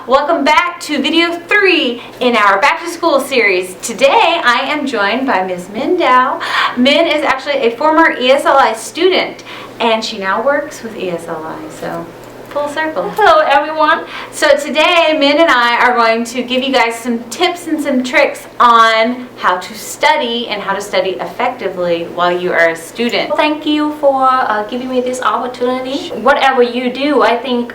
Welcome back to video 3 in our Back to School series. Today I am joined by Ms. Min Dao. Min is actually a former ESLI student and she now works with ESLI, so full circle. Hello everyone. So today Min and I are going to give you guys some tips and some tricks on how to study and how to study effectively while you are a student. Thank you for giving me this opportunity. Whatever you do, I think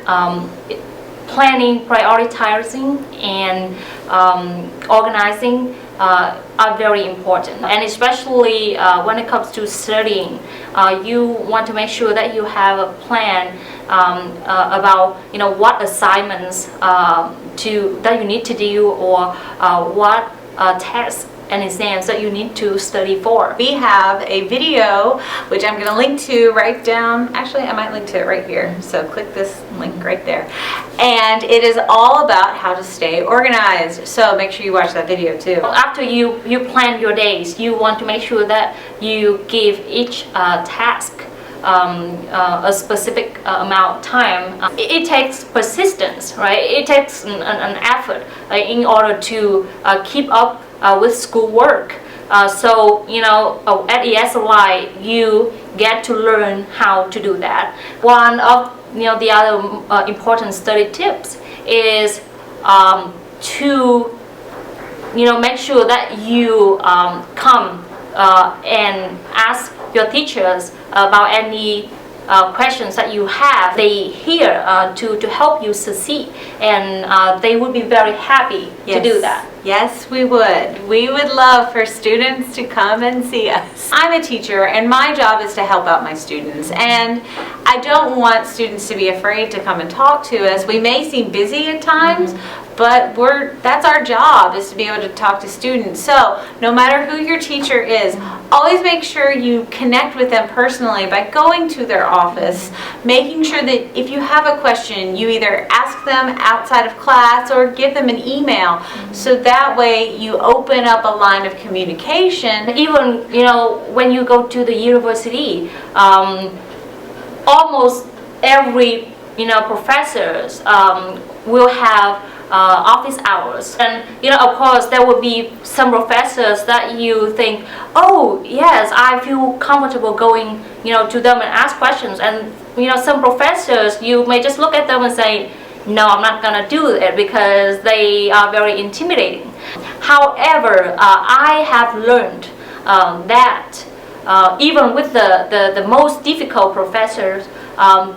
planning, prioritizing, and organizing are very important. And especially when it comes to studying, you want to make sure that you have a plan about what assignments that you need to do, or what tests and exams that you need to study for. We have a video which I'm going to link to right down. Actually, I might link to it right here. So click this link right there. And it is all about how to stay organized. So make sure you watch that video too. After you plan your days, you want to make sure that you give each task a specific amount of time. It takes persistence, right? It takes an effort in order to keep up with schoolwork. So at ESLI you get to learn how to do that. One of the other important study tips is to make sure that you come and ask your teachers about any questions that you have. They here to help you succeed, and they would be very happy to do that. Yes, we would. We would love for students to come and see us. I'm a teacher and my job is to help out my students, and I don't want students to be afraid to come and talk to us. We may seem busy at times, but that's our job, is to be able to talk to students. So no matter who your teacher is, always make sure you connect with them personally by going to their office, making sure that if you have a question, you either ask them outside of class or give them an email. So that way you open up a line of communication. Even when you go to the university, almost every professors will have office hours, and of course there will be some professors that you think, oh yes, I feel comfortable going to them and ask questions, and some professors you may just look at them and say, no, I'm not gonna do it, because they are very intimidating. However, I have learned that even with the most difficult professors,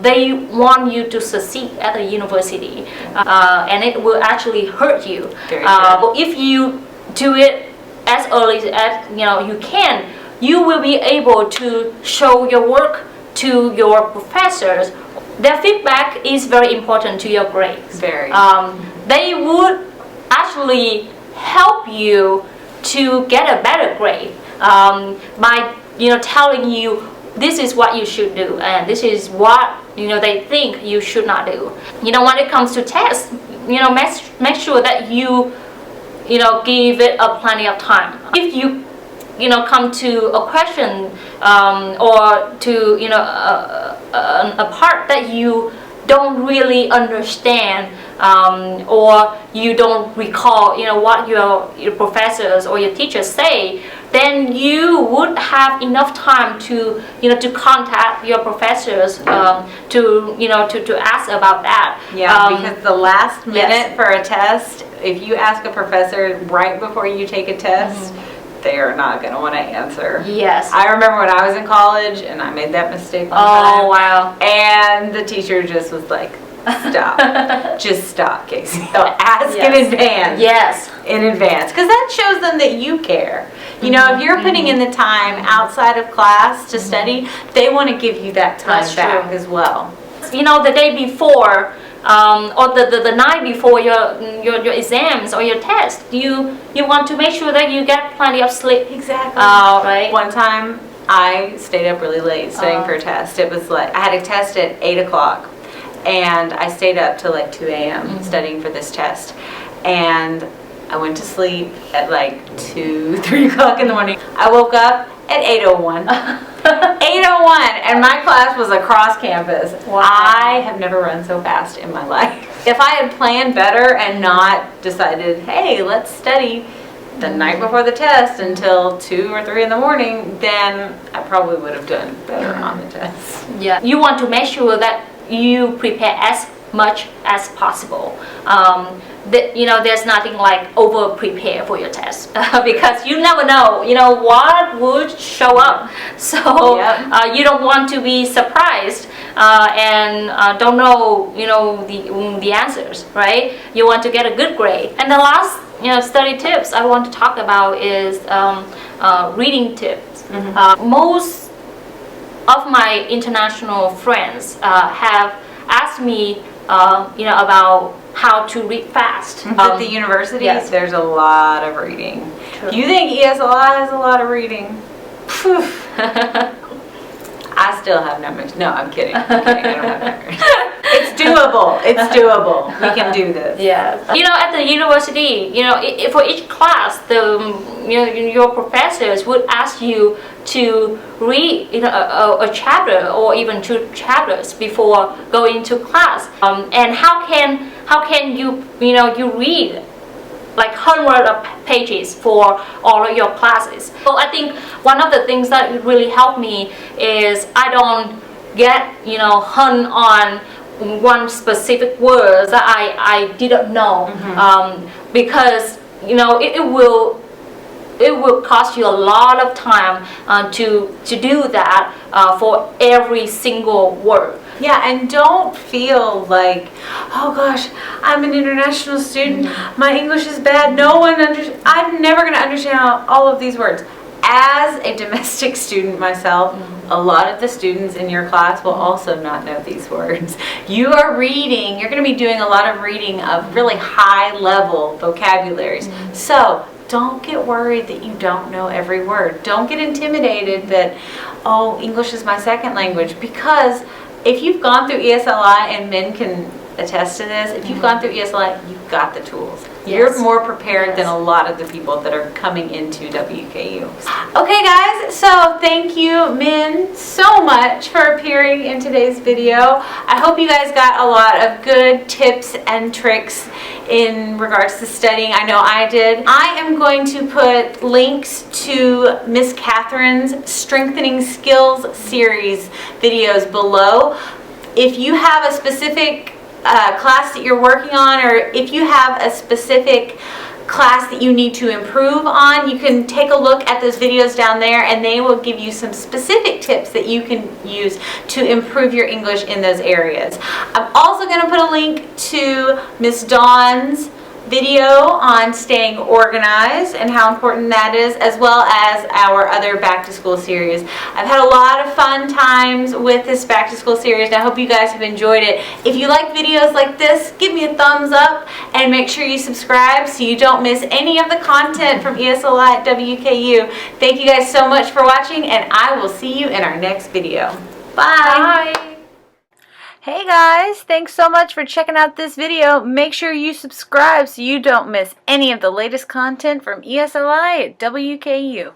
they want you to succeed at the university, and it will actually hurt you. If you do it as early as you can, you will be able to show your work to your professors. Their feedback is very important to your grades. They would actually help you to get a better grade by telling you this is what you should do and this is what they think you should not do. When it comes to tests, make sure that you give it plenty of time. If you come to a question or to a part that you don't really understand, or you don't recall what your professors or your teachers say, then you would have enough time to to contact your professors to ask about that. Because the last minute for a test, if you ask a professor right before you take a test, they are not going to want to answer. I remember when I was in college and I made that mistake one time. Wow. And the teacher just was like, stop. Just stop, Casey. So ask in advance. In advance. Because that shows them that you care. If you're putting in the time outside of class to study, they want to give you that time back as well. The day before, or the night before your exams or your test, you want to make sure that you get plenty of sleep. Exactly. Right. One time I stayed up really late studying for a test. It was like I had a test at 8 o'clock and I stayed up till like 2 a.m. studying for this test, and I went to sleep at like 2, 3 o'clock in the morning. I woke up at 8:01 8:01, and my class was across campus. Wow. I have never run so fast in my life. If I had planned better and not decided, hey, let's study the night before the test until 2 or 3 in the morning, then I probably would have done better on the test. Yeah, you want to make sure that you prepare as much as possible. There's nothing like over prepare for your test because you never know, what would show up. So Yep. you don't want to be surprised and don't know, the answers, right? You want to get a good grade. And the last, study tips I want to talk about is reading tips. Most of my international friends have asked me, about how to read fast. At the university, yes. there's a lot of reading. True. You think ESLI has a lot of reading? Phew. I still have numbers. No, I'm kidding. I don't have numbers. It's doable. It's doable. We can do this. Yeah. At the university, for each class, your professors would ask you to read, a chapter or even 2 chapters before going to class. And how can you, you read like hundreds of pages for all of your classes? So I think one of the things that really helped me is I don't get, hung on one specific word that I didn't know, because it will cost you a lot of time to do that for every single word. Yeah, and don't feel like, oh gosh, I'm an international student, my English is bad, I'm never going to understand all of these words. As a domestic student myself, a lot of the students in your class will also not know these words. You're going to be doing a lot of reading of really high level vocabularies. So don't get worried that you don't know every word. Don't get intimidated that, oh, English is my second language, because if you've gone through ESLI, and Min can attest to this, if you've gone through ESLI, you've got the tools. Yes. You're more prepared Yes. than a lot of the people that are coming into WKU. Okay guys, so thank you Min so much for appearing in today's video. I hope you guys got a lot of good tips and tricks in regards to studying. I know I did. I am going to put links to Miss Catherine's Strengthening Skills series videos below. If you have a specific class that you're working on, or if you have a specific class that you need to improve on, you can take a look at those videos down there, and they will give you some specific tips that you can use to improve your English in those areas. I'm also going to put a link to Miss Dawn's video on staying organized and how important that is, as well as our other back to school series. I've had a lot of fun times with this back to school series, and I hope you guys have enjoyed it. If you like videos like this, give me a thumbs up and make sure you subscribe so you don't miss any of the content from ESLI at WKU. Thank you guys so much for watching, and I will see you in our next video. Bye! Bye. Hey guys, thanks so much for checking out this video. Make sure you subscribe so you don't miss any of the latest content from ESLI at WKU.